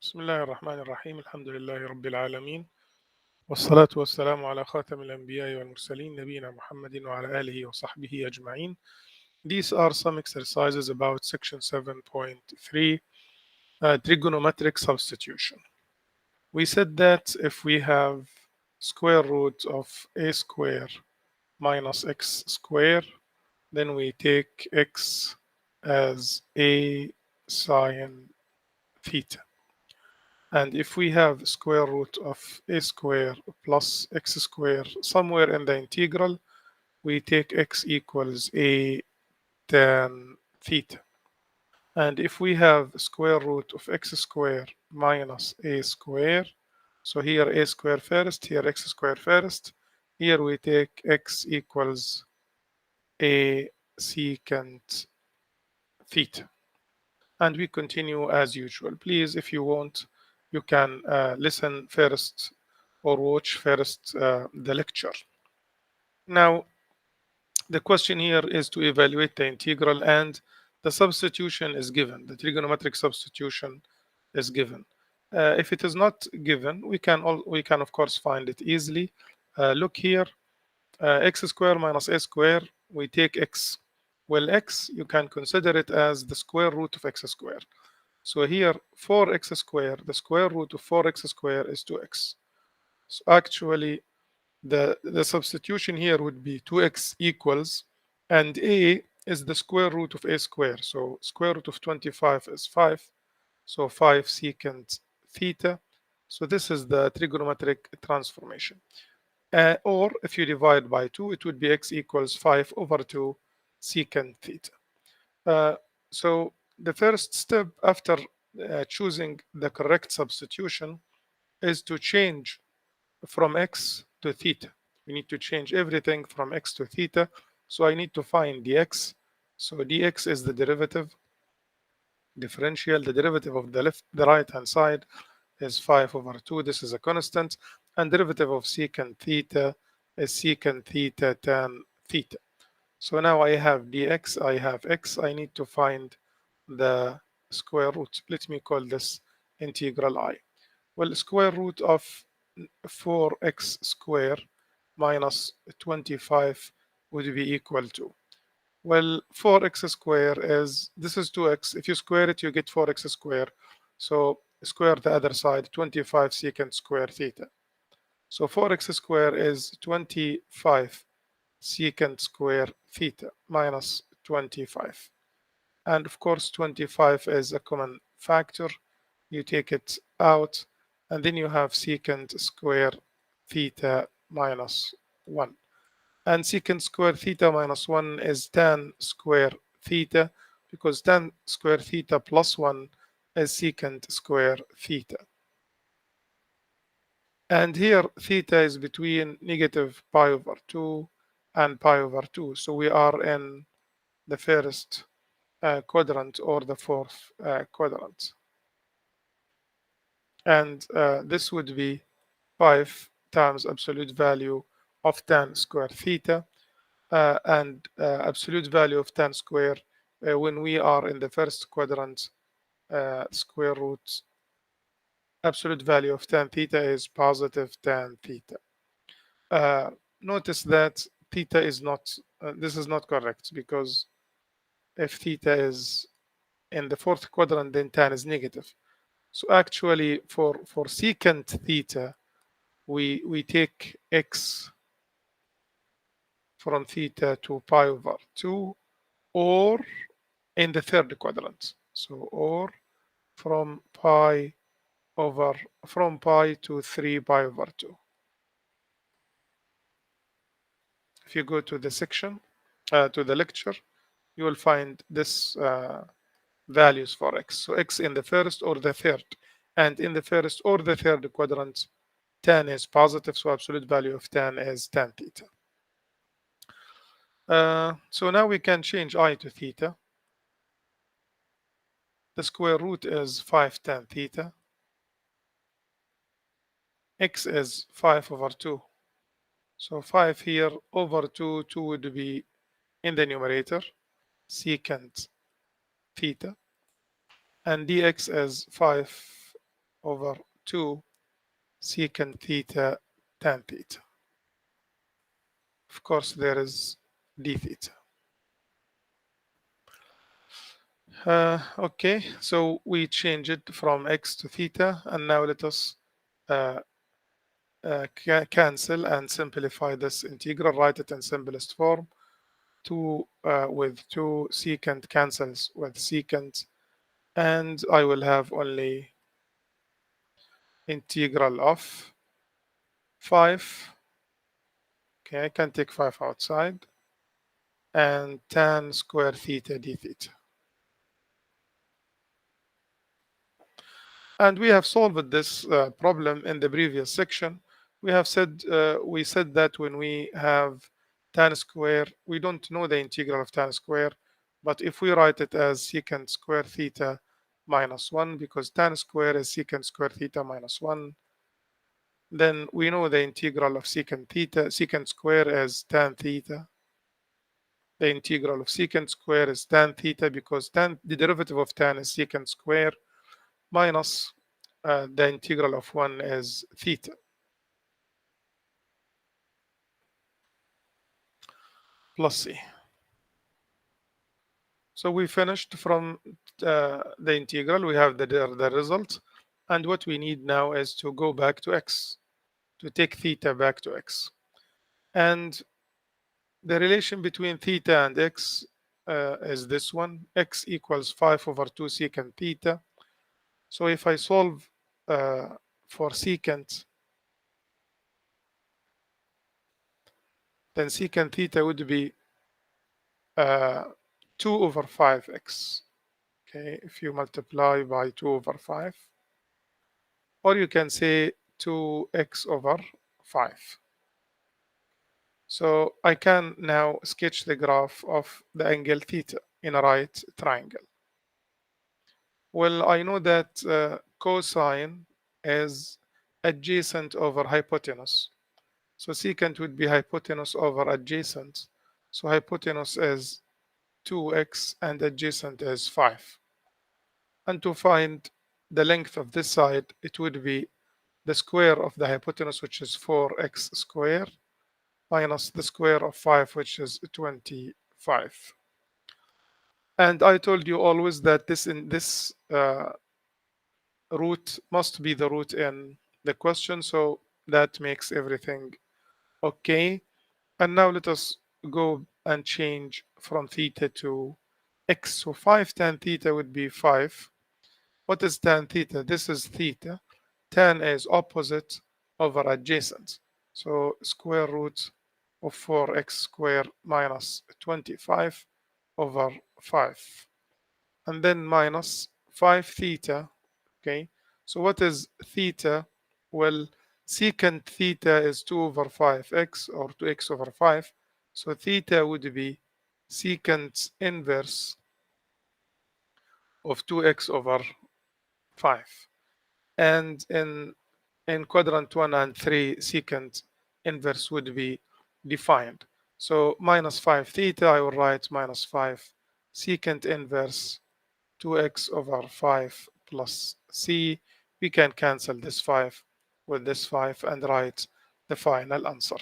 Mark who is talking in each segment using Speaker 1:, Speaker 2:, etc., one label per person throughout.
Speaker 1: بسم الله الرحمن الرحيم الحمد لله رب العالمين والصلاة والسلام على خاتم الأنبياء والمرسلين نبينا محمد وعلى آله وصحبه أجمعين. These are some exercises about section 7.3 trigonometric substitution. We said that if we have square root of a square minus x square, then we take x as a sine theta. And if we have square root of a square plus x square somewhere in the integral, we take x equals a tan theta. And if we have square root of x square minus a square, so here a square first, here x square first, here we take x equals a secant theta. And we continue as usual. Please, if you want, you can listen first or watch first the lecture. Now, the question here is to evaluate the integral, and the substitution is given. The trigonometric substitution is given. If it is not given, we can of course find it easily. Look here, x square minus a square, we take x. Well, x, you can consider it as the square root of x square. So here 4x squared, the square root of 4x squared is 2x. So actually the substitution here would be 2x equals, and a is the square root of a square. So square root of 25 is 5. So 5 secant theta. So this is the trigonometric transformation. Or if you divide by 2, it would be x equals 5 over 2 secant theta. So the first step after choosing the correct substitution is to change from x to theta. We need to change everything from x to theta. So I need to find dx. So dx is the derivative, differential. The derivative of the right hand side is 5 over 2. This is a constant. And derivative of secant theta is secant theta tan theta. So now I have dx, I have x. I need to find the square root. Let me call this integral I. Well, square root of 4x square minus 25 would be equal to, well, 4x square is, this is 2x. If you square it, you get 4x square. So square the other side, 25 secant square theta. So 4x square is 25 secant square theta minus 25. And of course, 25 is a common factor. You take it out, and then you have secant square theta minus 1. And secant square theta minus 1 is tan square theta, because tan square theta plus 1 is secant square theta. And here theta is between negative pi over 2 and pi over 2. So we are in the first quadrant or the fourth quadrant. And this would be 5 times absolute value of tan square theta. And absolute value of tan square when we are in the first quadrant, square root absolute value of tan theta is positive tan theta. Notice that theta is not, this is not correct, because if theta is in the fourth quadrant, then tan is negative. So actually for secant theta, we take x from theta to pi over 2, or in the third quadrant. So or from pi to 3 pi over 2. If you go to the section, to the lecture, you will find this values for x. So x in the first or the third. And in the first or the third quadrant, tan is positive, so absolute value of tan is tan theta. So now we can change I to theta. The square root is 5 tan theta. X is 5 over 2. So 5 here over 2, 2 would be in the numerator, secant theta. And dx is 5 over 2 secant theta tan theta. Of course, there is d theta. Okay, so we change it from x to theta, and now let us uh, cancel and simplify this integral. Write it in simplest form. 2 with 2 secant cancels with secant, and I will have only integral of 5. Okay, I can take 5 outside, and tan square theta d theta. And we have solved this problem in the previous section. We said that when we have tan square, we don't know the integral of tan square, but if we write it as secant square theta minus 1, because tan square is secant square theta minus 1, then we know the integral of secant theta. Secant square is tan theta. The integral of secant square is tan theta, because the derivative of tan is secant square, minus the integral of 1 is theta. Plus c. So we finished from the integral. We have the result. And what we need now is to go back to x, to take theta back to x. And the relation between theta and x is this one. X equals 5 over 2 secant theta. So if I solve for secant, then secant theta would be 2 over 5x. Okay, if you multiply by 2 over 5, or you can say 2x over 5. So I can now sketch the graph of the angle theta in a right triangle. Well, I know that cosine is adjacent over hypotenuse. So secant would be hypotenuse over adjacent. So hypotenuse is 2x and adjacent is 5. And to find the length of this side, it would be the square of the hypotenuse, which is 4x squared, minus the square of 5, which is 25. And I told you always that this root must be the root in the question, so that makes everything okay. And now let us go and change from theta to x. So 5 tan theta would be 5. What is tan theta? This is theta. Tan is opposite over adjacent. So square root of 4x squared minus 25 over 5. And then minus 5 theta. Okay. So what is theta? Well, secant theta is 2 over 5x, or 2x over 5. So theta would be secant inverse of 2x over 5. And in quadrant 1 and 3, secant inverse would be defined. So minus 5 theta, I will write minus 5 secant inverse 2x over 5 plus c. We can cancel this 5 with this 5 and write the final answer.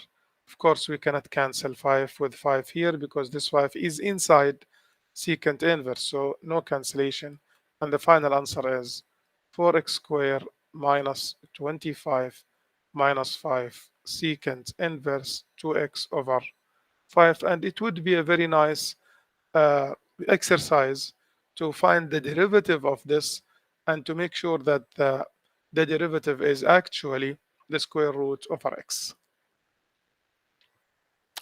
Speaker 1: Of course, we cannot cancel 5 with 5 here because this 5 is inside secant inverse, so no cancellation. And the final answer is 4x squared minus 25 minus 5 secant inverse 2x over 5. And it would be a very nice uh, exercise to find the derivative of this and to make sure that the derivative is actually the square root over x.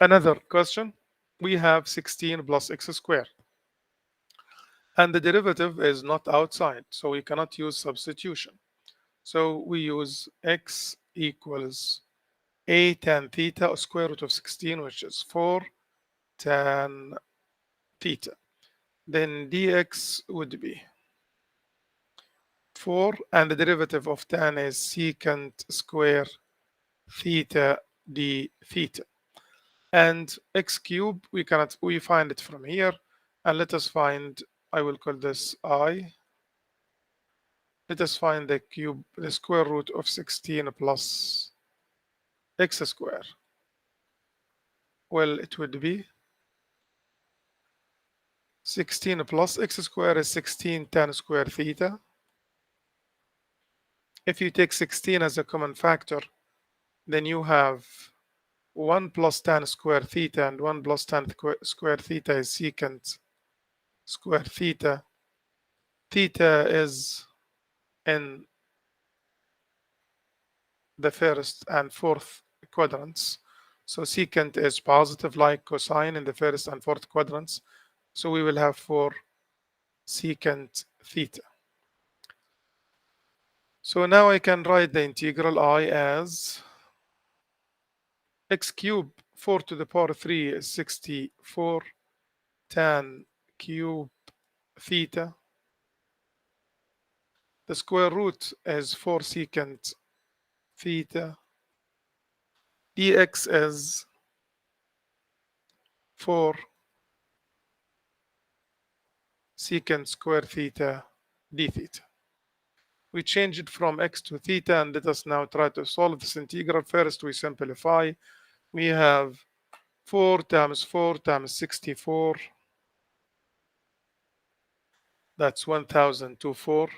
Speaker 1: Another question, we have 16 plus x squared. And the derivative is not outside, so we cannot use substitution. So we use x equals a tan theta, or square root of 16, which is 4 tan theta. Then dx would be 4, and the derivative of tan is secant square theta d theta. And x cube, we find it from here. And let us find, I will call this I. Let us find the square root of 16 plus x square. Well, it would be 16 plus x square is 16 tan square theta. If you take 16 as a common factor, then you have 1 plus tan square theta, and 1 plus tan square theta is secant square theta. Theta is in the first and fourth quadrants. So secant is positive like cosine in the first and fourth quadrants. So we will have 4 secant theta. So now I can write the integral I as x cubed 4 to the power 3 is 64 tan cube theta. The square root is 4 secant theta. Dx is 4 secant square theta d theta. We change it from x to theta, and let us now try to solve this integral. First, we simplify. We have 4 times 4 times 64. That's 1024.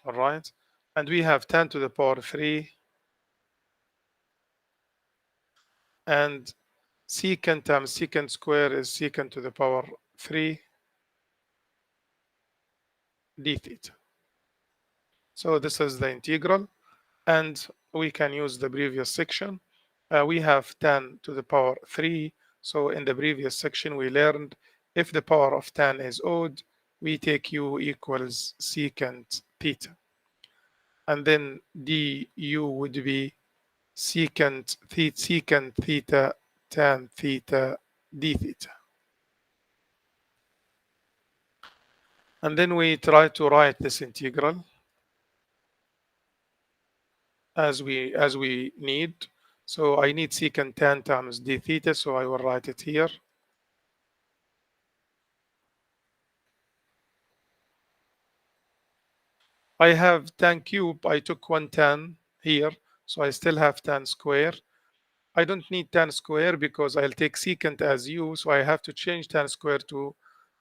Speaker 1: All right. And we have 10 to the power 3. And secant times secant square is secant to the power 3 d theta. So this is the integral. And we can use the previous section. We have 10 to the power 3. So in the previous section, we learned if the power of 10 is odd, we take u equals secant theta. And then du would be secant theta tan theta d theta. And then we try to write this integral as we need. So I need secant tan times d theta, so I will write it here. I have tan cube. I took 1 tan here, so I still have tan square. I don't need tan square because I'll take secant as u, so I have to change tan square to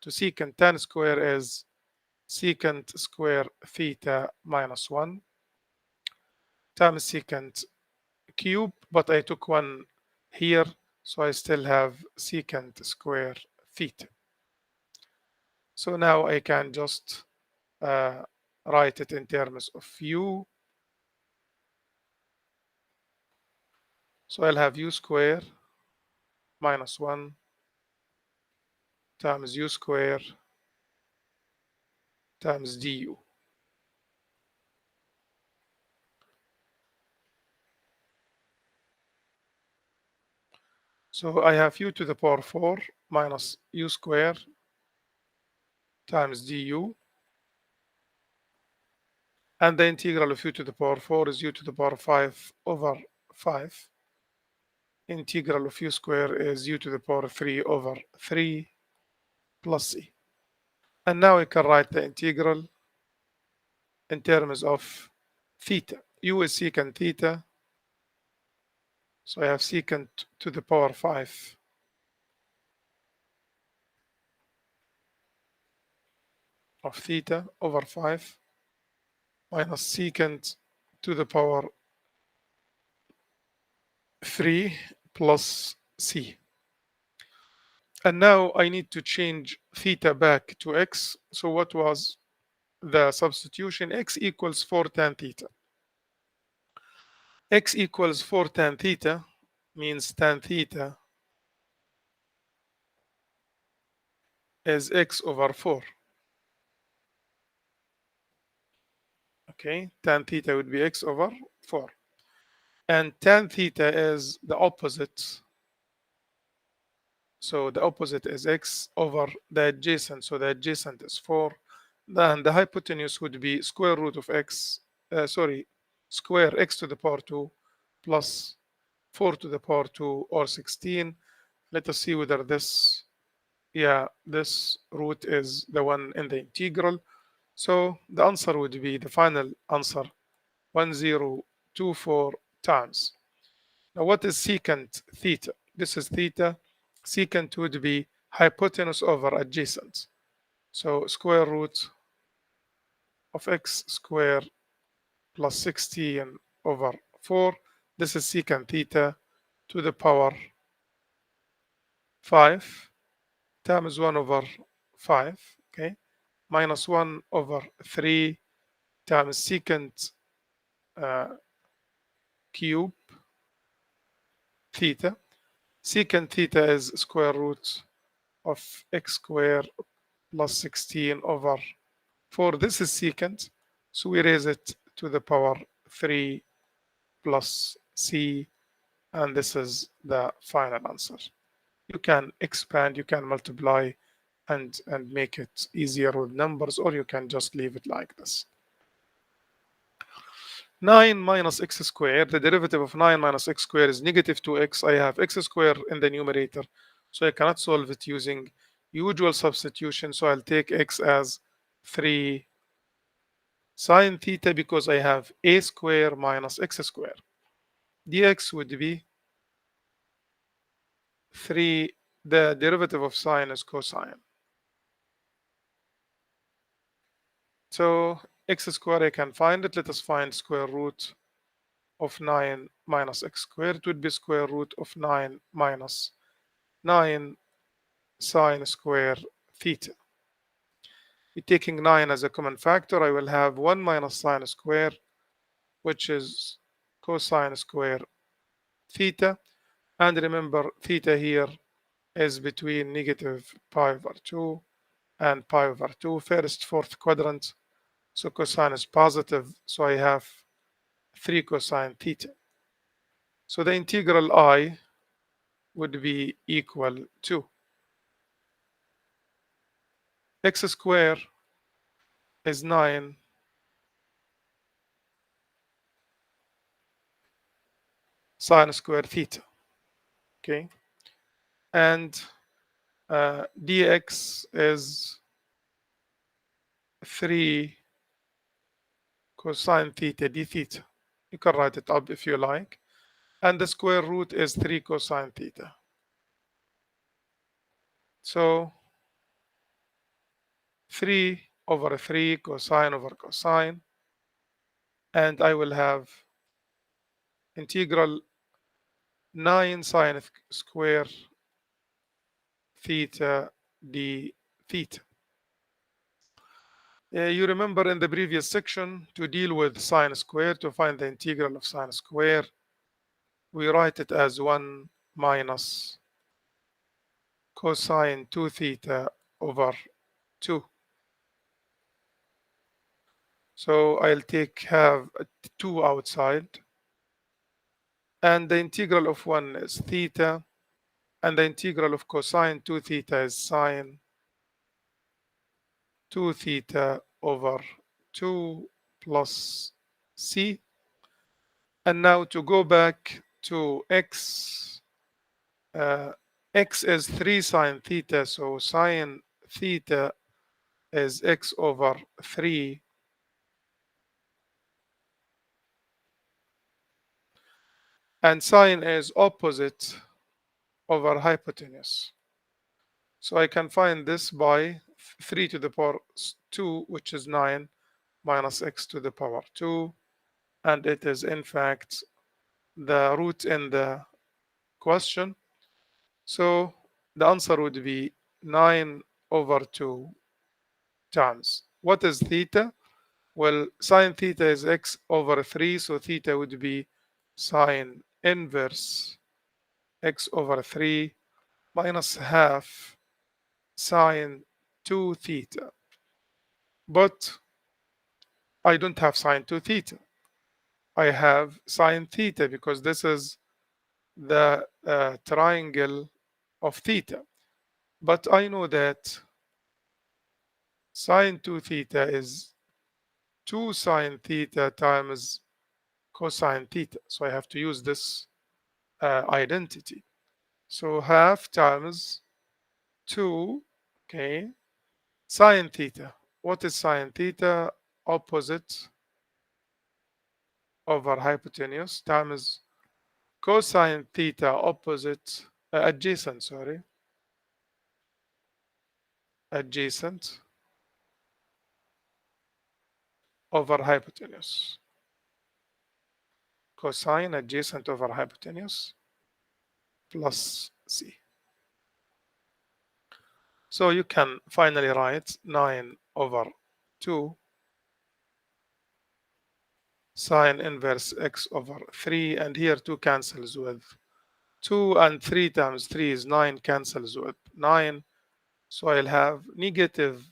Speaker 1: secant. Tan square is secant square theta minus 1 times secant cube, but I took 1 here, so I still have secant square theta. So now I can just write it in terms of u. So I'll have u square minus 1 times u square times du. So I have u to the power 4 minus u square times du. And the integral of u to the power 4 is u to the power 5 over 5. Integral of u square is u to the power 3 over 3 plus c. And now we can write the integral in terms of theta. U is secant theta. So I have secant to the power 5 of theta over 5 minus secant to the power 3 plus c. And now I need to change theta back to x. So what was the substitution? X equals 4 tan theta. X equals 4 tan theta means tan theta is x over 4. Okay, tan theta would be x over 4. And tan theta is the opposite. So the opposite is x over the adjacent. So the adjacent is 4. Then the hypotenuse would be square root of x, square x to the power 2 plus 4 to the power 2 or 16. Let us see whether this root is the one in the integral. So the answer would be the final answer 1024 times. Now what is secant theta? This is theta. Secant would be hypotenuse over adjacent. So square root of x squared plus 16 over 4. This is secant theta to the power 5 times 1 over 5, okay, minus 1 over 3 times secant cube theta. Secant theta is square root of x squared plus 16 over 4. This is secant, so we raise it to the power 3 plus c, and this is the final answer. You can expand, you can multiply, and make it easier with numbers, or you can just leave it like this. 9 minus x squared, the derivative of 9 minus x squared is negative 2x. I have x squared in the numerator, so I cannot solve it using usual substitution. So I'll take x as 3 sine theta because I have a squared minus x squared. Dx would be 3, the derivative of sine is cosine. So x squared, I can find it. Let us find square root of 9 minus x squared. It would be square root of 9 minus 9 sine square theta. We're taking 9 as a common factor. I will have 1 minus sine square, which is cosine square theta. And remember, theta here is between negative pi over 2 and pi over 2, first, fourth quadrant. So cosine is positive, so I have 3 cosine theta. So the integral I would be equal to x squared is 9 sine square theta, okay? And dx is 3 cosine theta d theta. You can write it up if you like. And the square root is 3 cosine theta. So 3 over 3 cosine over cosine. And I will have integral 9 sine square theta d theta. You remember in the previous section, to deal with sine square, to find the integral of sine square, we write it as 1 minus cosine 2 theta over 2. So I'll have 2 outside. And the integral of 1 is theta. And the integral of cosine 2 theta is sine 2 theta over 2 plus c. And now to go back to x, x is 3 sine theta, so sine theta is x over 3. And sine is opposite over hypotenuse. So I can find this by 3 to the power 2, which is 9, minus x to the power 2. And it is, in fact, the root in the question. So the answer would be 9 over 2 times. What is theta? Well, sine theta is x over 3, so theta would be sine inverse x over 3 minus half sine 2 theta. But I don't have sine 2 theta. I have sine theta because this is the triangle of theta. But I know that sine 2 theta is 2 sine theta times cosine theta. So I have to use this identity. So half times 2, okay, sine theta. What is sine theta? Opposite over hypotenuse times cosine theta opposite, adjacent, sorry, adjacent over hypotenuse. Cosine adjacent over hypotenuse plus c. So you can finally write 9 over 2 sine inverse x over 3, and here 2 cancels with 2, and 3 times 3 is 9, cancels with 9. So I'll have negative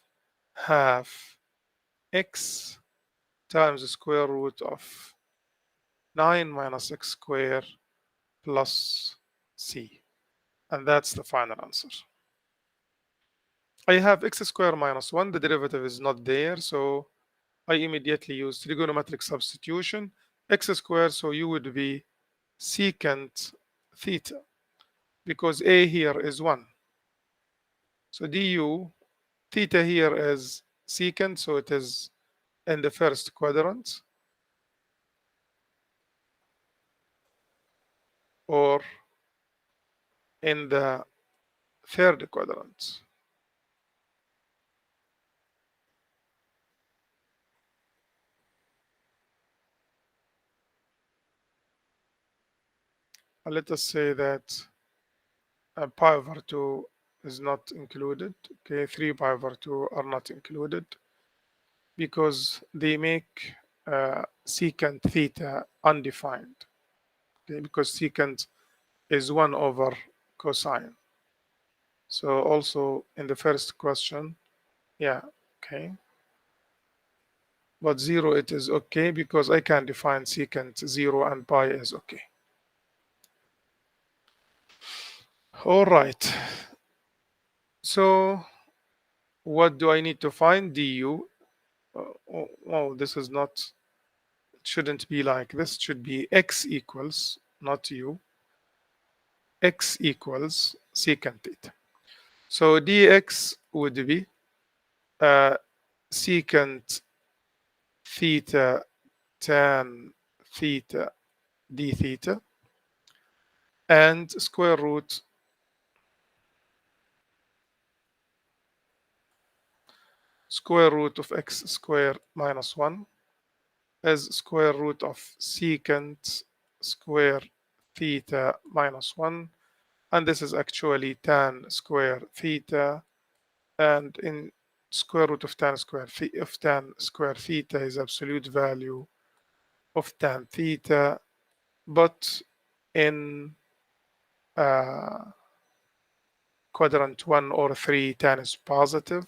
Speaker 1: half x times the square root of 9 minus x squared plus c. And that's the final answer. I have x squared minus 1. The derivative is not there, so I immediately use trigonometric substitution. X squared, so you would be secant theta, because a here is 1. So du, theta here is secant, so it is in the first quadrant, or in the third quadrant. Let us say that pi over 2 is not included. Okay, 3 pi over 2 are not included because they make secant theta undefined. Okay, because secant is 1 over cosine. So also in the first question, yeah, okay. But 0 it is okay because I can define secant 0 and pi is okay. All right. So what do I need to find? Du. Oh, this is not, it shouldn't be like this. It should be x equals, not u, x equals secant theta. So dx would be secant theta tan theta d theta, and square root of x squared minus 1 is square root of secant square theta minus 1, and this is actually tan square theta, and in square root of tan square theta is absolute value of tan theta, but in quadrant 1 or 3 tan is positive.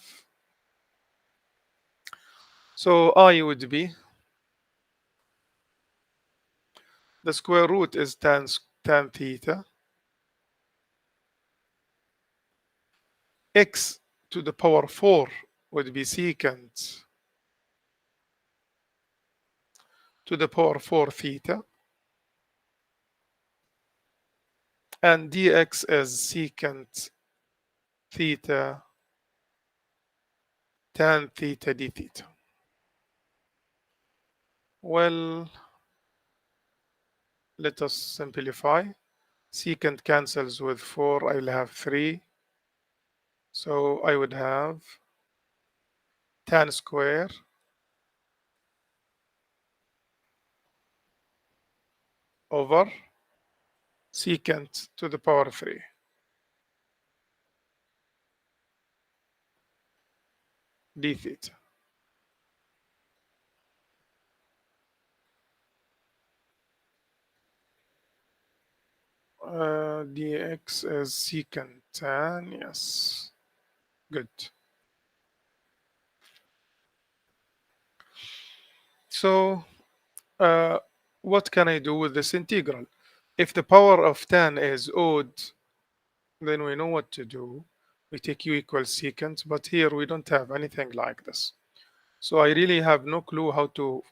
Speaker 1: So I would be, the square root is tan theta, x to the power 4 would be secant to the power 4 theta, and dx is secant theta tan theta d theta. Well, let us simplify. Secant cancels with 4, I will have 3. So I would have tan square over secant to the power 3 d theta. Dx is secant tan, yes, good. So what can I do with this integral? If the power of tan is odd, then we know what to do. We take u equals secant, but here we don't have anything like this. So I really have no clue how to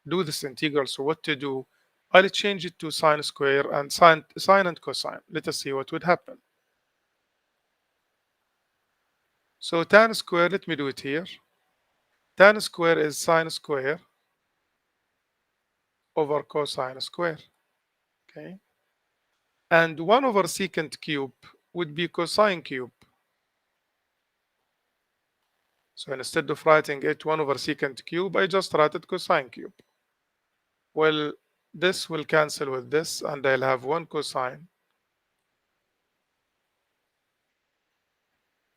Speaker 1: do this integral. So what to do? I'll change it to sine square and sine and cosine. Let us see what would happen. So tan square, let me do it here. Tan square is sine square over cosine square. Okay. And 1 over secant cube would be cosine cube. So instead of writing it 1 over secant cube, I just write it cosine cube. Well, this will cancel with this, and I'll have 1 cosine.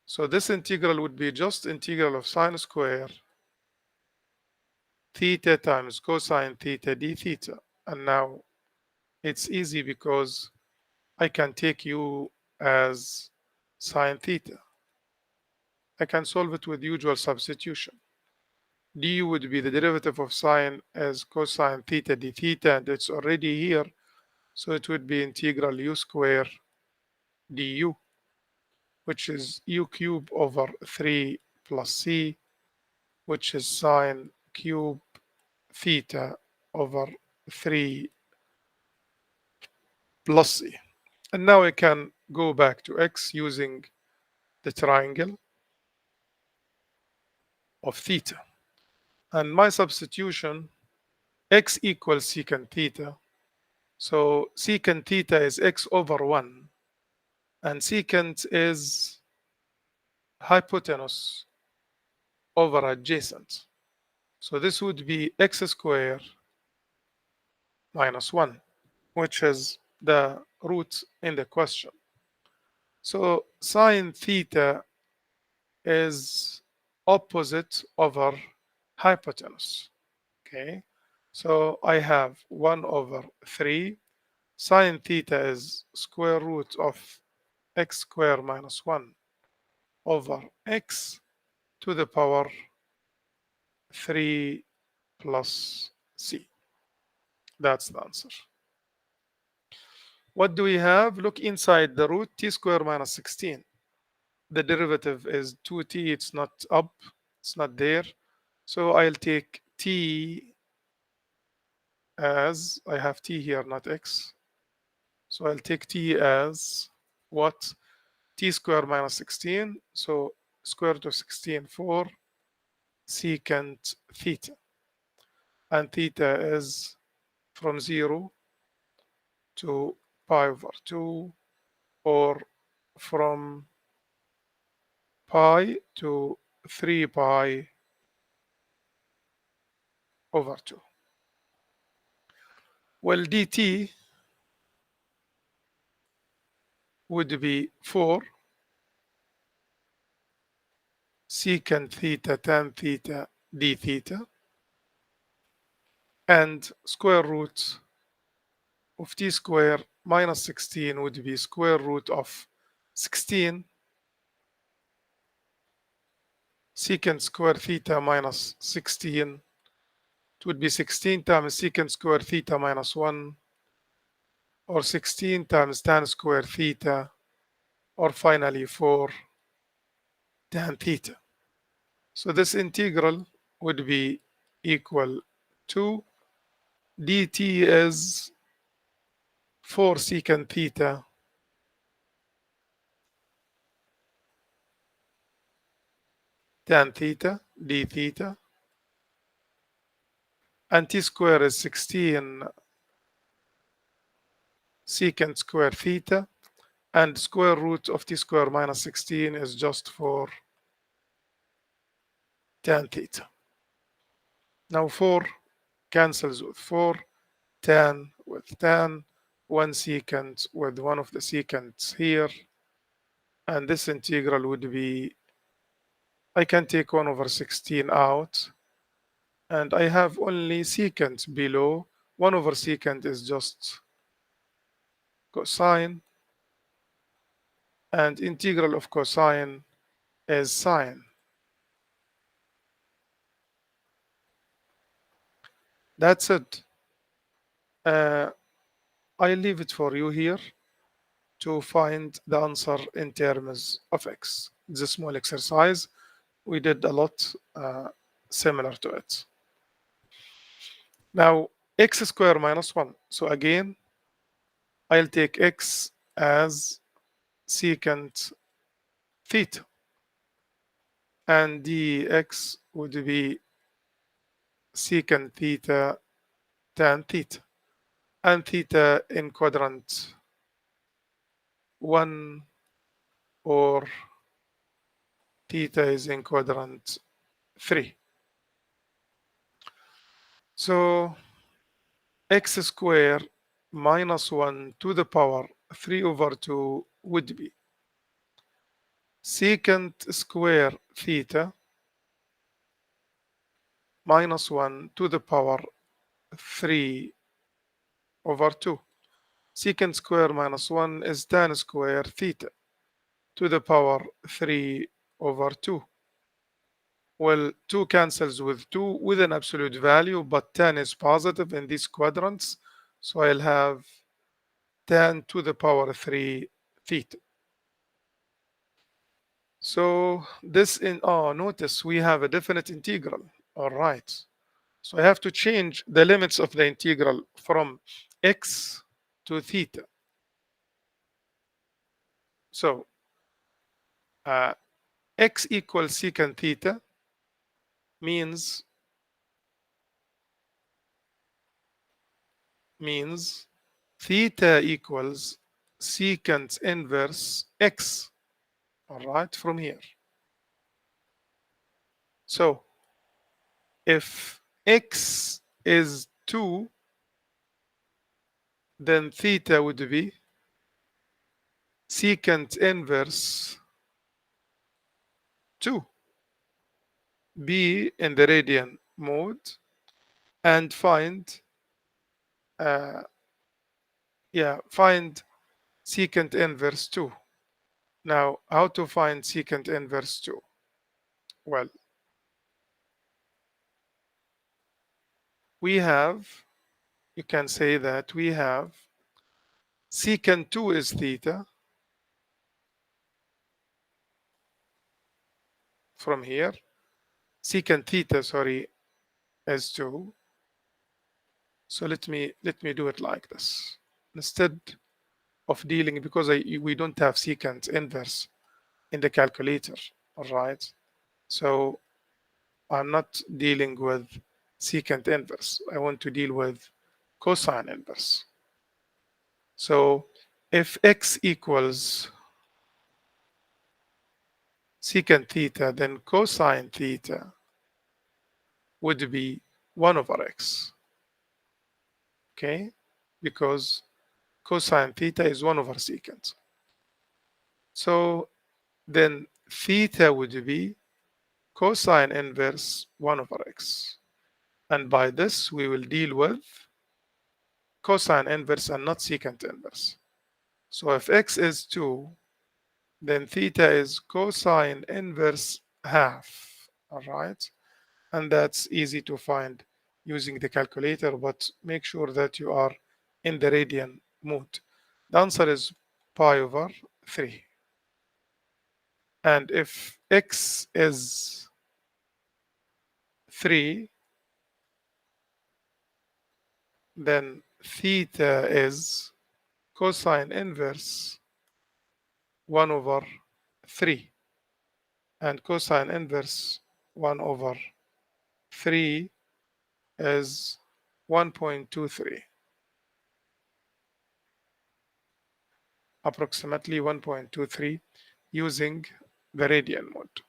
Speaker 1: So this integral would be just integral of sine square theta times cosine theta d theta. And now it's easy because I can take u as sine theta. I can solve it with usual substitution. Du would be the derivative of sine as cosine theta d theta, and it's already here. So it would be integral u square du, which is u cube over 3 plus c, which is sine cube theta over 3 plus c. And now I can go back to x using the triangle of theta. And my substitution, x equals secant theta. So secant theta is x over 1. And secant is hypotenuse over adjacent. So this would be x squared minus 1, which is the root in the question. So sine theta is opposite over hypotenuse. Okay, so I have 1 over 3. Sine theta is square root of x squared minus 1 over x to the power 3 plus c. That's the answer. What do we have? Look inside the root, t squared minus 16. The derivative is 2t, it's not up, it's not there. So I'll take t as, I have t here, not x. So I'll take t as what? T squared minus 16. So square root of 16, 4 secant theta. And theta is from 0 to pi over 2, or from pi to 3 pi over 2. Well, dt would be 4 secant theta tan theta d theta, and square root of t squared minus 16 would be square root of 16 secant square theta minus 16. It would be 16 times secant square theta minus 1, or 16 times tan square theta, or finally 4 tan theta. So this integral would be equal to dt is 4 secant theta tan theta d theta, and t square is 16 secant square theta, and square root of t square minus 16 is just 4 tan theta. Now 4 cancels with 4, tan with tan, 1 secant with one of the secants here, and this integral would be, I can take 1 over 16 out, and I have only secant below. 1 over secant is just cosine, and integral of cosine is sine. That's it. I leave it for you here to find the answer in terms of x. It's a small exercise. We did a lot similar to it. Now, x squared minus 1. So again, I'll take x as secant theta, and dx would be secant theta tan theta, and theta in quadrant 1 or theta is in quadrant 3. So x squared minus 1 to the power 3 over 2 would be secant square theta minus 1 to the power 3 over 2. Secant square minus 1 is tan square theta to the power 3 over 2. Well, 2 cancels with 2 with an absolute value, but tan is positive in these quadrants. So I'll have tan to the power 3 theta. So this notice we have a definite integral. All right. So I have to change the limits of the integral from x to theta. So x equals secant theta means theta equals secant inverse x. All right, from here. So if x is 2, then theta would be secant inverse 2. Be in the radian mode and find find secant inverse 2. Now, how to find secant inverse 2? Well, you can say that we have secant 2 is theta from here. Secant theta, sorry, is 2. So let me do it like this. Instead of dealing, because we don't have secant inverse in the calculator, all right? So I'm not dealing with secant inverse. I want to deal with cosine inverse. So if x equals secant theta, then cosine theta would be 1 over x. Okay? Because cosine theta is 1 over secant. So then theta would be cosine inverse 1 over x. And by this, we will deal with cosine inverse and not secant inverse. So if x is 2, then theta is cosine inverse half. All right? And that's easy to find using the calculator, but make sure that you are in the radian mode. The answer is pi over 3. And if x is 3, then theta is cosine inverse 1 over 3. And cosine inverse 1 over 3 is 1.23, approximately 1.23 using the radian mode.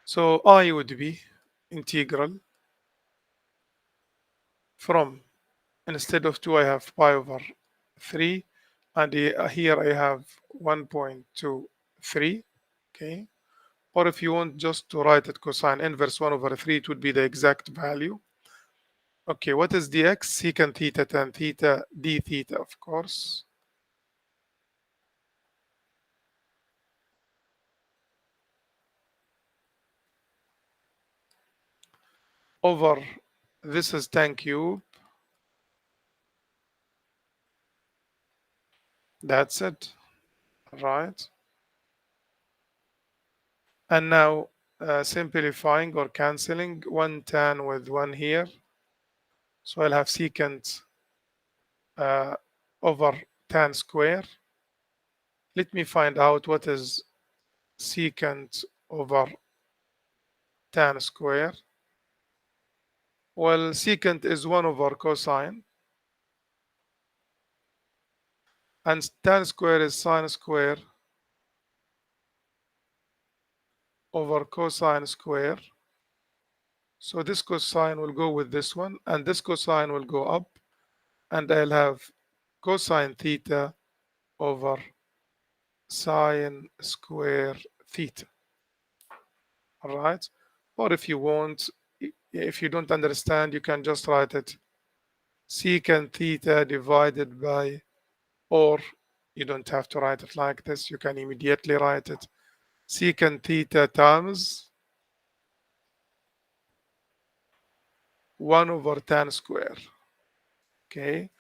Speaker 1: So I would be integral from, instead of 2 I have pi over 3, and here I have 1.23. Okay, or if you want just to write it cosine inverse 1 over 3, it would be the exact value. Okay, what is dx? Secant theta tan theta d theta, of course. Over, this is tan cube. That's it, right? And now simplifying or canceling 1 tan with 1 here, So I'll have secant over tan square. Let me find out what is secant over tan square. Well, secant is 1 over cosine, and tan square is sine square over cosine square. So this cosine will go with this one, and this cosine will go up, and I'll have cosine theta over sine square theta. All right? Or if you want, if you don't understand, you can just write it secant theta divided by, or you don't have to write it like this. You can immediately write it secant theta times 1 over tan square. Okay?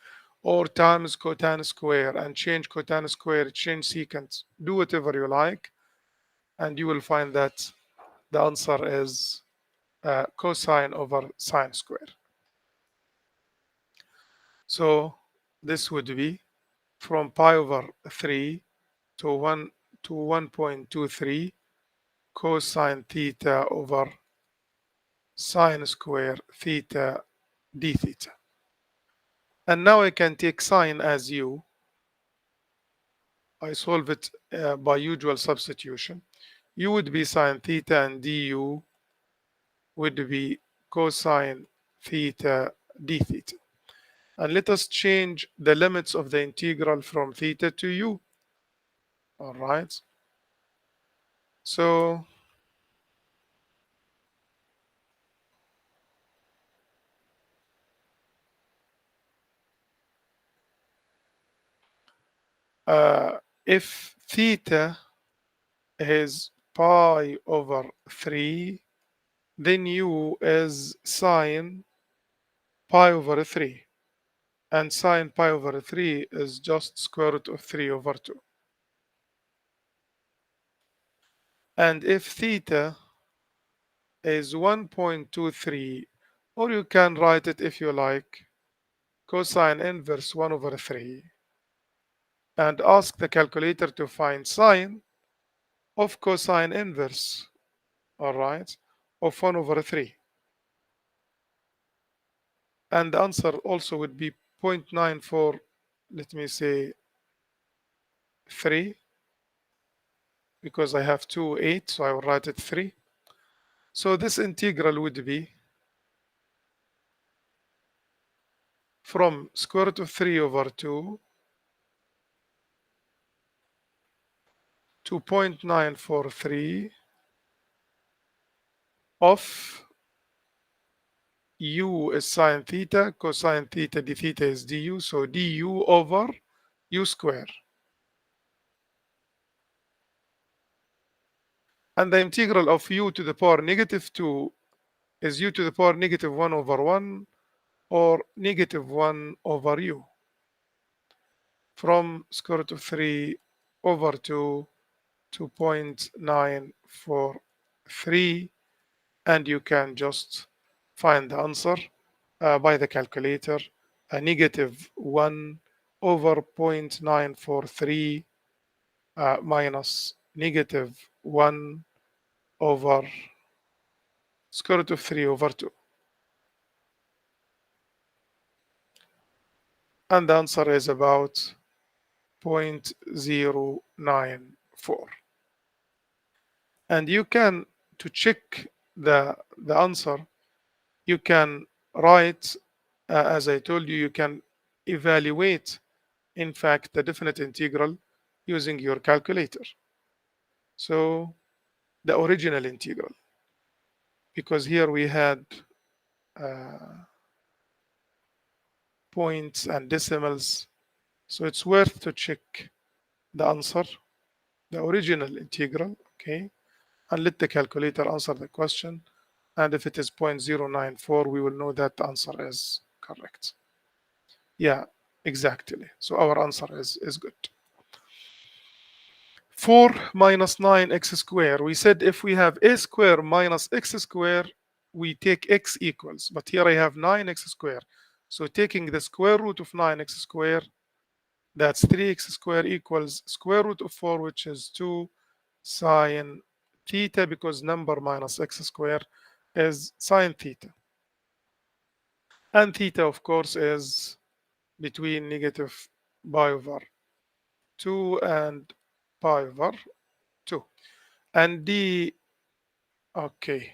Speaker 1: Or times cotan square, and change cotan square, change secant. Do whatever you like, and you will find that the answer is cosine over sine square. So this would be from pi over 3 to 1 to 1.23 cosine theta over sine square theta d theta. And now I can take sine as u. I solve it by usual substitution. U would be sine theta, and du would be cosine theta d theta. And let us change the limits of the integral from theta to u. All right. So if theta is pi over 3, then u is sine pi over 3. And sine pi over 3 is just square root of 3 over 2. And if theta is 1.23, or you can write it if you like, cosine inverse 1 over 3, and ask the calculator to find sine of cosine inverse, all right, of 1 over 3. And the answer also would be 0.94, let me say 3, because I have 2, 8, so I will write it 3. So this integral would be from square root of 3 over 2 to 0.943 of u is sine theta, cosine theta d theta is du, so du over u square. And the integral of u to the power negative 2 is u to the power negative 1 over 1 or negative 1 over u, from square root of 3 over 2 to 0.943, and you can just find the answer by the calculator, negative 1 over 0.943 minus negative 1 over square root of 3 over 2. And the answer is about 0.094. And you can, to check the answer, you can write, as I told you, you can evaluate, in fact, the definite integral using your calculator. So the original integral, because here we had points and decimals, so it's worth to check the answer, the original integral, okay, and let the calculator answer the question. And if it is 0.094, we will know that the answer is correct. Yeah, exactly. So our answer is good. 4 minus 9x squared. We said if we have a square minus x squared, we take x equals. But here I have 9x squared. So taking the square root of 9x squared, that's 3x squared equals square root of 4, which is 2 sine theta, because number minus x squared is sine theta. And theta, of course, is between negative pi over 2 and pi over 2. And d, okay,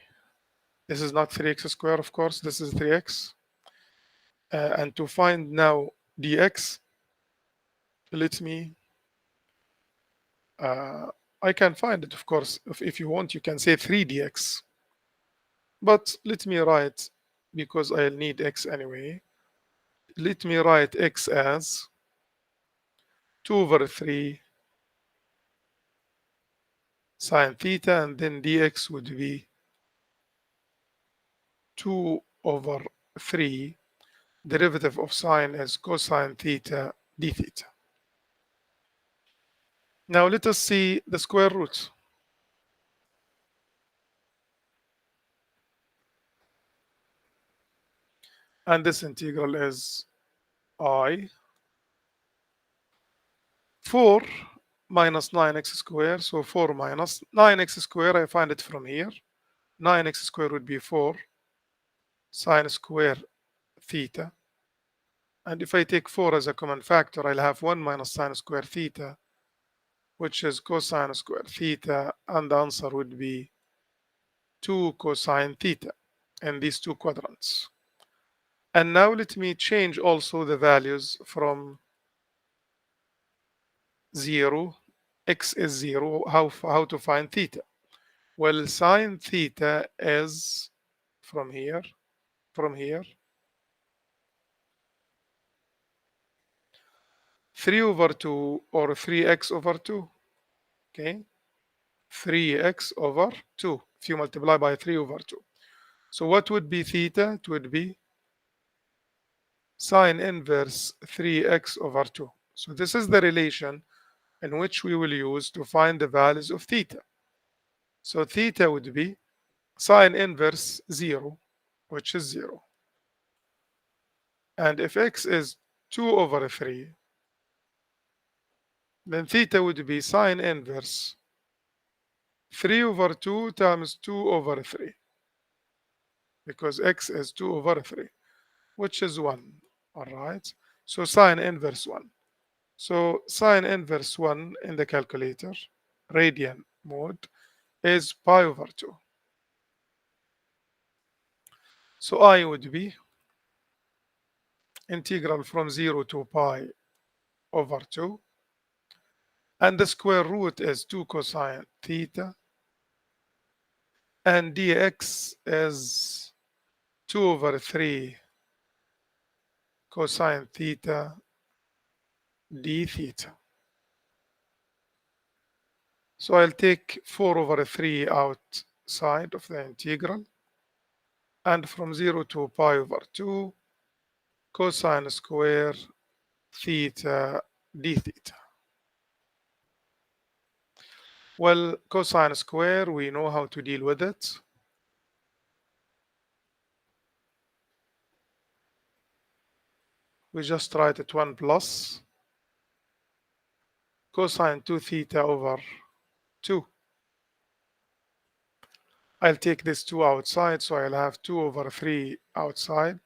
Speaker 1: this is not 3x squared, of course, this is 3x. And to find now dx, let me, I can find it, of course. If you want, you can say 3dx. But let me write, because I'll need x anyway, let me write x as 2 over 3 sine theta, and then dx would be 2 over 3. Derivative of sine is cosine theta d theta. Now let us see the square root. And this integral is I 4 minus 9x squared. So 4 minus 9x squared, I find it from here. 9x squared would be 4 sine squared theta. And if I take 4 as a common factor, I'll have 1 minus sine squared theta, which is cosine squared theta. And the answer would be 2 cosine theta in these two quadrants. And now let me change also the values from 0. X is 0. How to find theta? Well, sine theta is from here, 3 over 2 or 3x over 2. Okay, 3x over 2 if you multiply by 3 over 2. So what would be theta? It would be sine inverse 3x over 2. So this is the relation in which we will use to find the values of theta. So theta would be sine inverse 0, which is 0. And if x is 2 over 3, then theta would be sine inverse 3 over 2 times 2 over 3, because x is 2 over 3, which is 1. All right, so sine inverse 1. So sine inverse 1 in the calculator, radian mode, is pi over 2. So I would be integral from 0 to pi over 2. And the square root is 2 cosine theta. And dx is 2 over 3 cosine theta d theta. So I'll take 4 over 3 outside of the integral. And from 0 to pi over 2 cosine square theta d theta. Well, cosine square, we know how to deal with it. We just write it 1 plus cosine 2 theta over 2. I'll take this 2 outside, so I'll have 2 over 3 outside.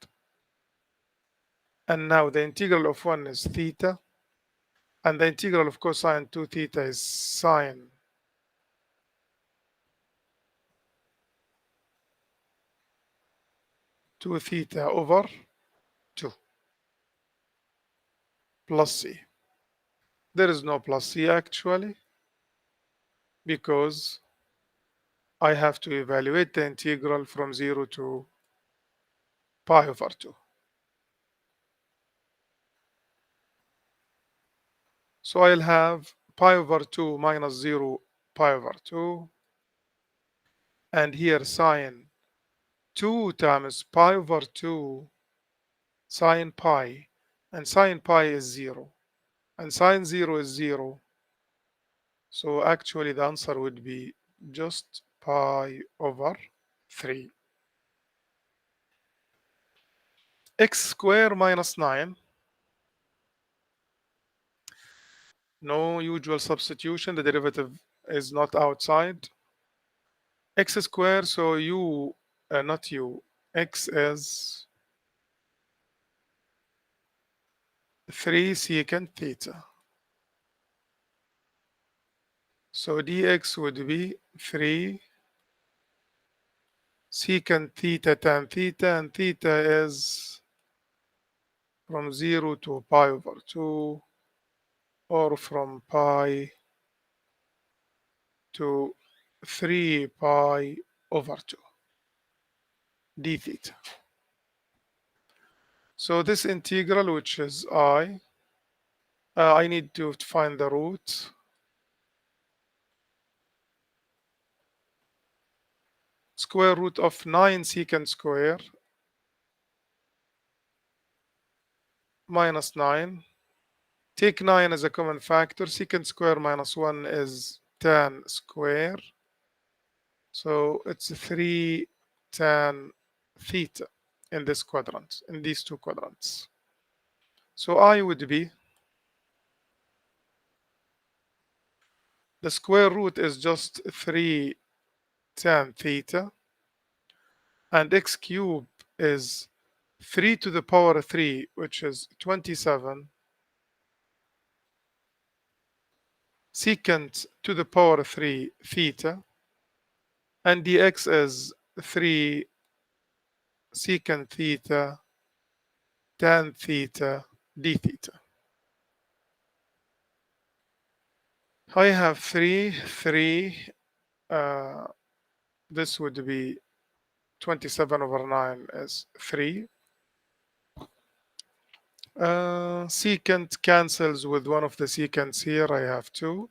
Speaker 1: And now the integral of 1 is theta. And the integral of cosine 2 theta is sine 2 theta over 2 plus c. There is no plus c actually, because I have to evaluate the integral from 0 to pi over 2. So I'll have pi over 2 minus 0 pi over 2. And here sine 2 times pi over 2 sine pi. And sine pi is 0. And sine 0 is 0. So actually the answer would be just pi over 3. x squared minus 9. No usual substitution. The derivative is not outside. X squared, so not x is 3 secant theta. So dx would be 3 secant theta tan theta, and theta is from 0 to pi over 2, or from pi to 3 pi over 2 d theta. So this integral, which is I need to find the root. Square root of 9 secant square minus 9. Take 9 as a common factor. Secant square minus 1 is tan square. So it's 3 tan theta in this quadrant, in these two quadrants. So I would be, the square root is just 3 tan theta, and x cubed is 3 to the power 3, which is 27, secant to the power 3 theta, and dx is 3 secant theta tan theta d theta. I have 3, this would be 27 over 9 is 3. Secant cancels with one of the secants here. I have 2.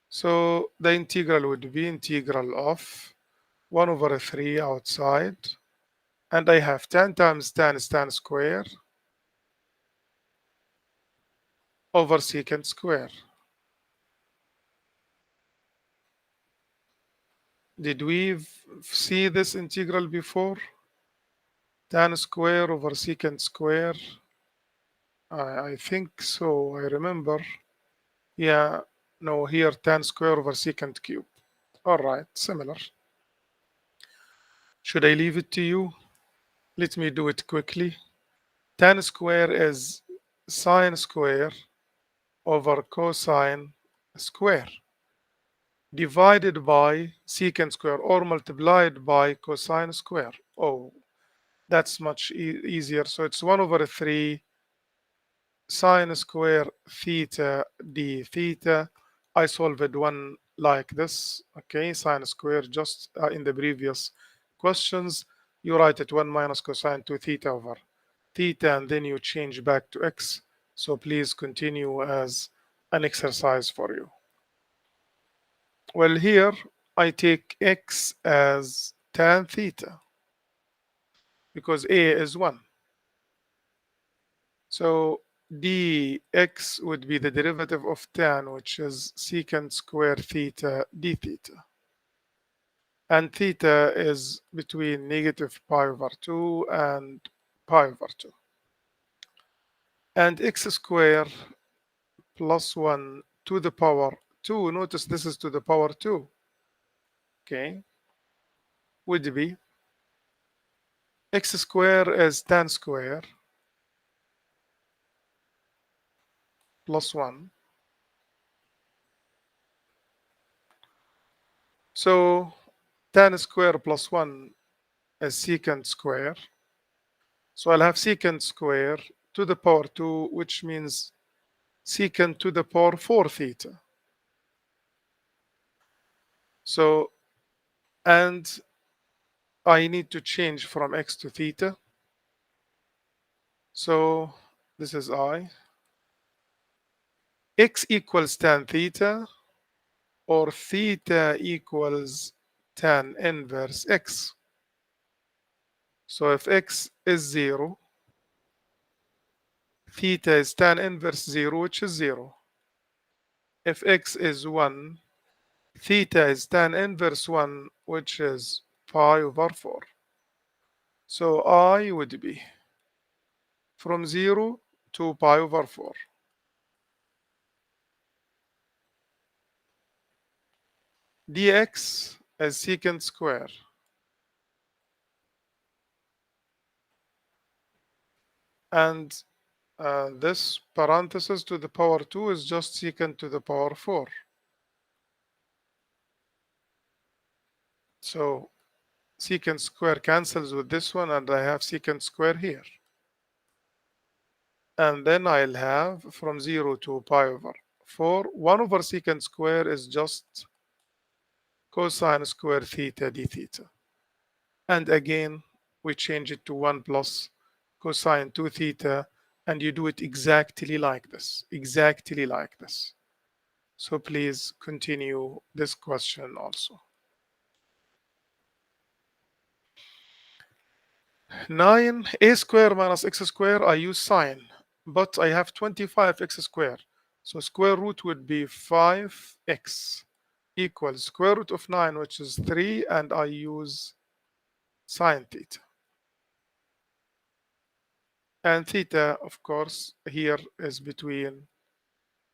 Speaker 1: So the integral would be integral of 1 over 3 outside. And I have tan times tan is tan square over secant square. Did we see this integral before? Tan square over secant square. I think so. I remember. Yeah. No, here tan square over secant cube. All right, similar. Should I leave it to you? Let me do it quickly. Tan square is sine square over cosine square divided by secant square or multiplied by cosine square. Oh, that's much easier. So it's 1 over 3 sine square theta d theta. I solved one like this. Okay, sine square, just in the previous questions, you write it 1 minus cosine 2 theta over theta, and then you change back to x. So please continue as an exercise for you. Well, here I take x as tan theta because a is 1. So dx would be the derivative of tan, which is secant square theta d theta. And theta is between negative pi over 2 and pi over 2. And x square plus 1 to the power 2, notice this is to the power 2, okay, would be x square is tan square plus 1. So tan square plus 1 is secant square. So I'll have secant square to the power 2, which means secant to the power 4 theta. So, and I need to change from x to theta. So this is x equals tan theta, or theta equals tan inverse x. So if x is 0, theta is tan inverse 0, which is 0. If x is 1, theta is tan inverse 1, which is pi over 4. So I would be from 0 to pi over 4. Dx is secant square. And this parenthesis to the power 2 is just secant to the power 4. So secant square cancels with this one, and I have secant square here. And then I'll have from 0 to pi over 4. 1 over secant square is just cosine square theta d theta. And again, we change it to 1 plus cosine 2 theta, and you do it exactly like this, exactly like this. So please continue this question also. 9a square minus x square, I use sine, but I have 25x square. So square root would be 5x equals square root of 9, which is 3, and I use sine theta. And theta, of course, here is between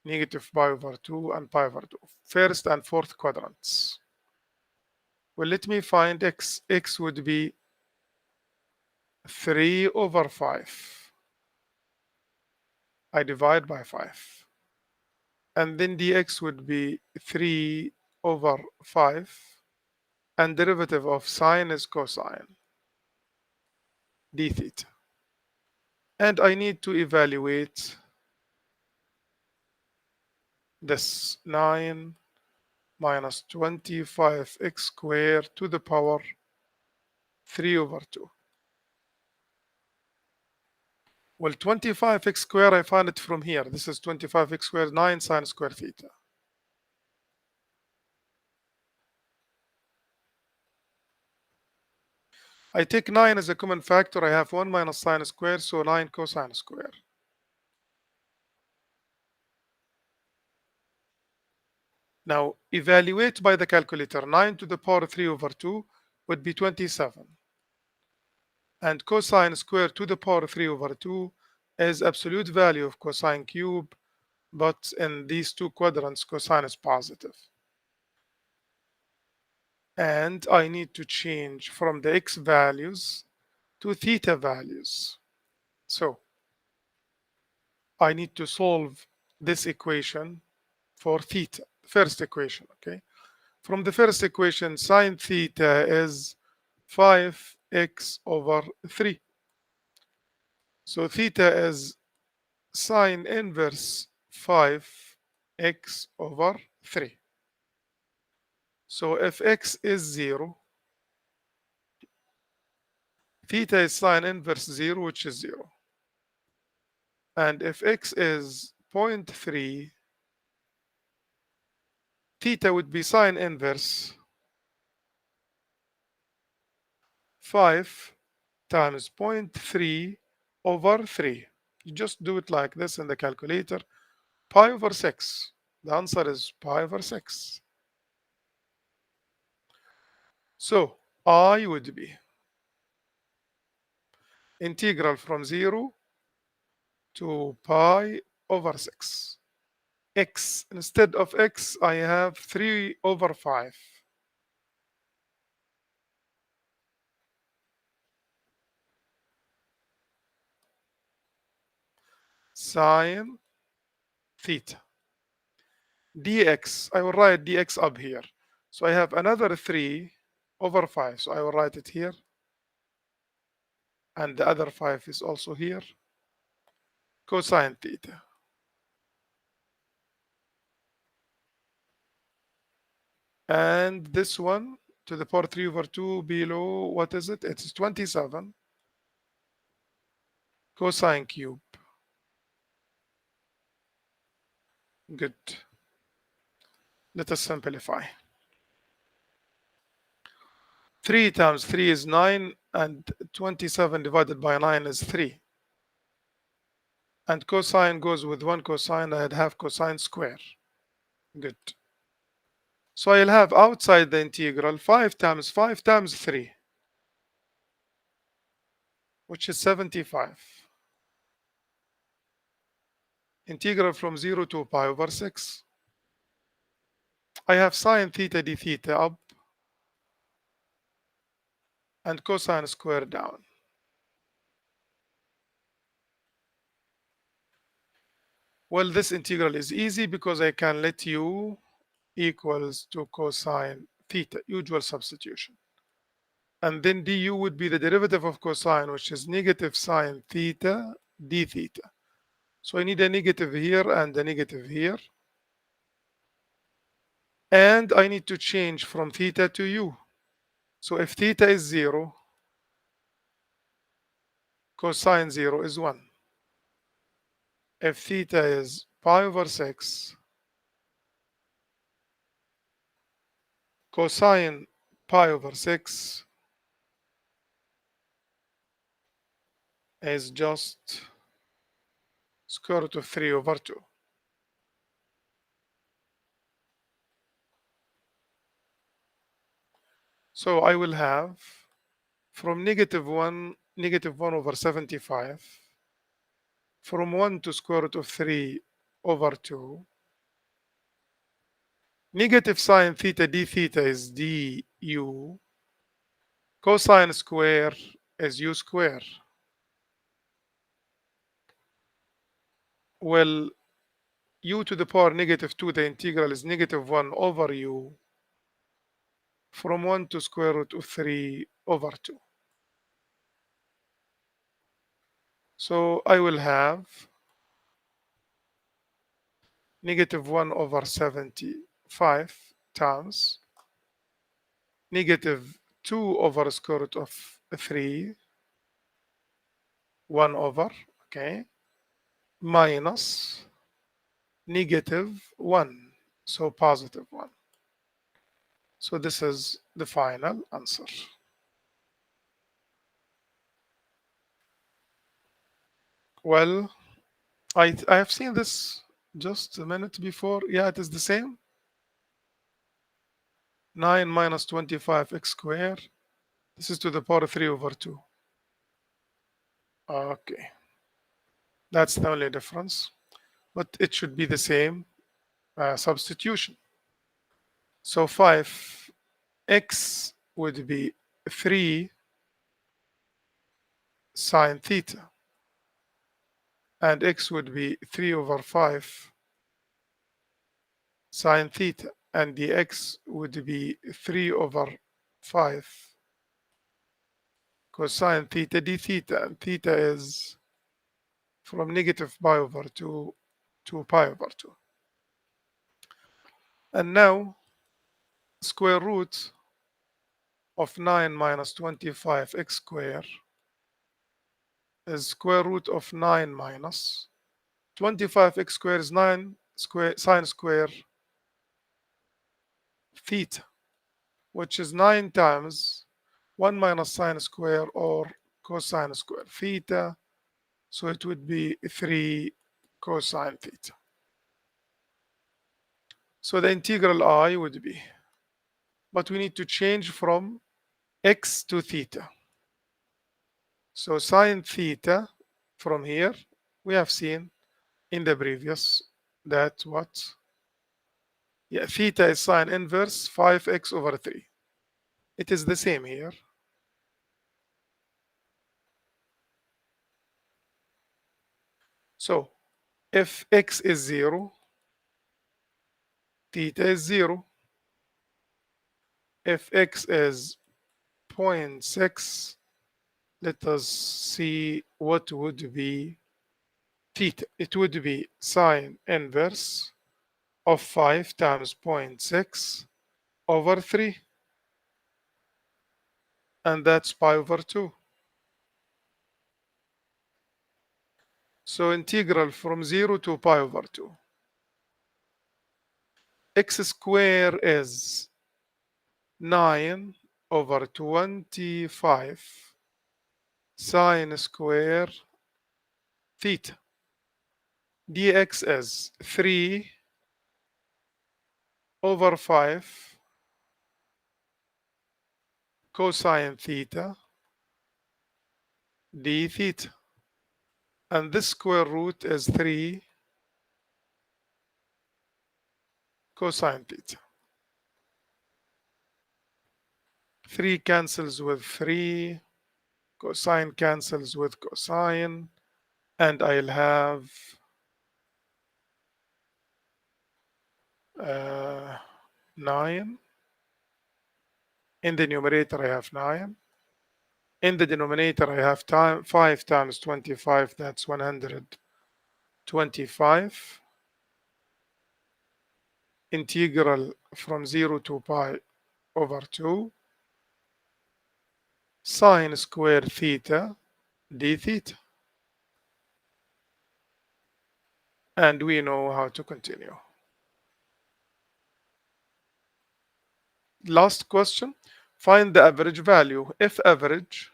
Speaker 1: negative pi over 2 and pi over 2, first and fourth quadrants. Well, let me find x. X would be 3 over 5. I divide by 5. And then dx would be 3 over 5. And derivative of sine is cosine d theta. And I need to evaluate this 9 minus 25x squared to the power 3 over 2. Well, 25x squared, I find it from here. This is 25x squared, 9 sine square theta. I take 9 as a common factor. I have 1 minus sine squared, so 9 cosine squared. Now, evaluate by the calculator. 9 to the power 3 over 2 would be 27. And cosine squared to the power 3 over 2 is absolute value of cosine cube, but in these two quadrants, cosine is positive. And I need to change from the x values to theta values. So I need to solve this equation for theta, first equation, okay? From the first equation, sine theta is 5x over 3. So theta is sine inverse 5x over 3. So if x is 0, theta is sine inverse 0, which is 0. And if x is 0.3, theta would be sine inverse 5 times 0.3 over 3. You just do it like this in the calculator. Pi over 6. The answer is pi over 6. So I would be integral from 0 to pi over 6. X, instead of x, I have 3 over 5. Sine theta. Dx, I will write dx up here. So I have another 3 over 5. So I will write it here. And the other 5 is also here. Cosine theta. And this one to the power 3 over 2 below, what is it? It's 27 cosine cube. Good. Let us simplify. 3 times 3 is 9, and 27 divided by 9 is 3. And cosine goes with one cosine. I'd have cosine square. Good. So I'll have outside the integral 5 times 5 times 3. which is 75. Integral from 0 to pi over 6. I have sine theta d theta up and cosine square down. Well, this integral is easy because I can let u equals to cosine theta, usual substitution. And then du would be the derivative of cosine, which is negative sine theta d theta. So I need a negative here and a negative here. And I need to change from theta to u. So if theta is 0, cosine 0 is 1. If theta is pi over 6, cosine pi over 6 is just square root of 3 over 2. So I will have from negative 1 over 75, from 1 to square root of 3 over 2. Negative sine theta d theta is du. Cosine square is u square. Well, u to the power negative 2, the integral is negative 1 over u from 1 to square root of 3 over 2. So I will have negative 1 over 75 times negative 2 over square root of 3, 1 over, okay, minus negative 1, so positive 1. So this is the final answer. Well, I have seen this just a minute before. Yeah, it is the same. 9 minus 25x squared. This is to the power 3 over 2. Okay. That's the only difference. But it should be the same substitution. So 5x would be 3 sine theta. And x would be 3 over 5 sine theta. And the x would be 3 over 5 cosine theta d theta. And theta is from negative pi over 2 to pi over 2. And now square root of 9 minus 25x squared is square root of 9 minus 25x squared is 9 square sine square theta, which is 9 times 1 minus sine square or cosine square theta. So it would be 3 cosine theta. So the integral I would be, but we need to change from x to theta. So sine theta from here, we have seen in the previous that what? Yeah, theta is sine inverse 5x over 3. It is the same here. So if x is 0, theta is 0. If x is 0.6, let us see what would be theta. It would be sine inverse of 5 times 0.6 over 3. And that's pi over 2. So integral from 0 to pi over 2. X squared is 9 over 25 sine square theta. Dx is 3 over 5 cosine theta d theta. And this square root is 3 cosine theta. 3 cancels with 3, cosine cancels with cosine, and I'll have 9. In the numerator, I have 9. In the denominator, I have 5 times 25, that's 125. Integral from 0 to pi over 2 sine squared theta d theta. And we know how to continue. Last question, find the average value. If average,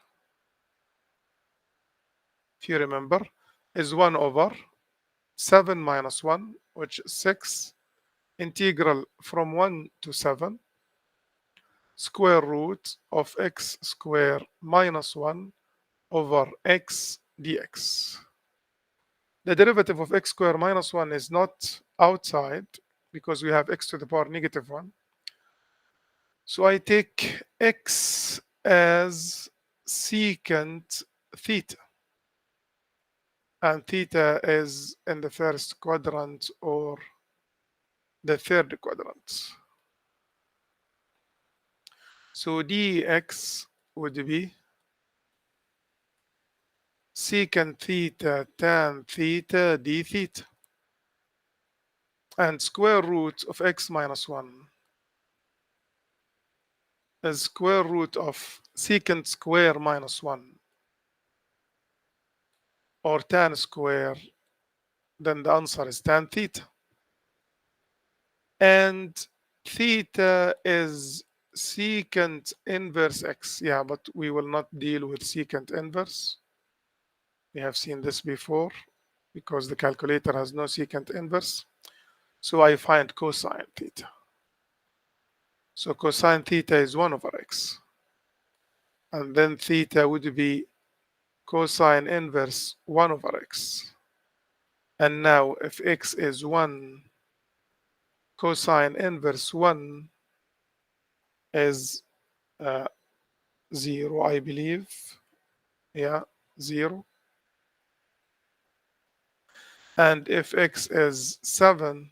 Speaker 1: if you remember, is 1 over 7 minus 1, which is 6, integral from 1 to 7, square root of x squared minus 1 over x dx. The derivative of x squared minus 1 is not outside because we have x to the power negative 1. So I take x as secant theta. And theta is in the first quadrant or the third quadrant. So dx would be secant theta tan theta d theta. And square root of x minus 1 is square root of secant square minus 1 or tan square, then the answer is tan theta. And theta is secant inverse x. Yeah, but we will not deal with secant inverse. We have seen this before because the calculator has no secant inverse. So I find cosine theta. So cosine theta is 1 over x. And then theta would be cosine inverse 1 over x. And now if x is 1, cosine inverse 1 is 0, I believe. Yeah, 0. And if x is 7,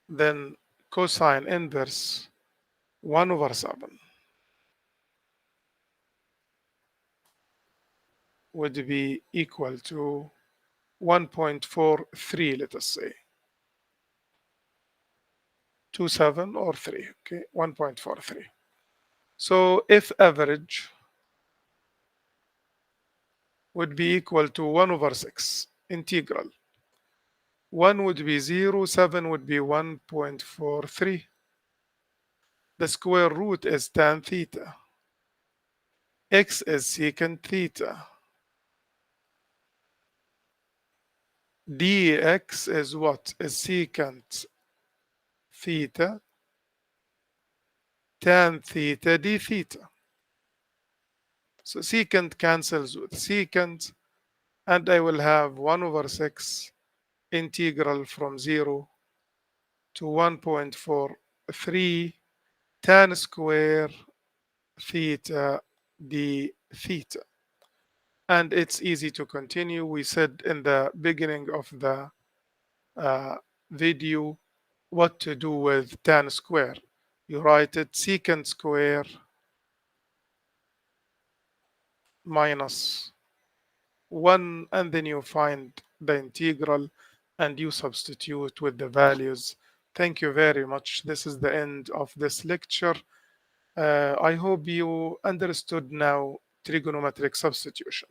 Speaker 1: then cosine inverse 1 over 7 would be equal to 1.43, let us say. 27 or 3, okay, 1.43. So if average would be equal to 1 over 6 integral. 1 would be 0, 7 would be 1.43. The square root is tan theta. X is secant theta. Dx is what? Is secant theta tan theta d theta. So secant cancels with secant, and I will have 1 over 6 integral from 0 to 1.43 tan square theta d theta. And it's easy to continue. We said in the beginning of the video what to do with tan square. You write it secant square minus 1, and then you find the integral and you substitute with the values. Thank you very much. This is the end of this lecture. I hope you understood now trigonometric substitution.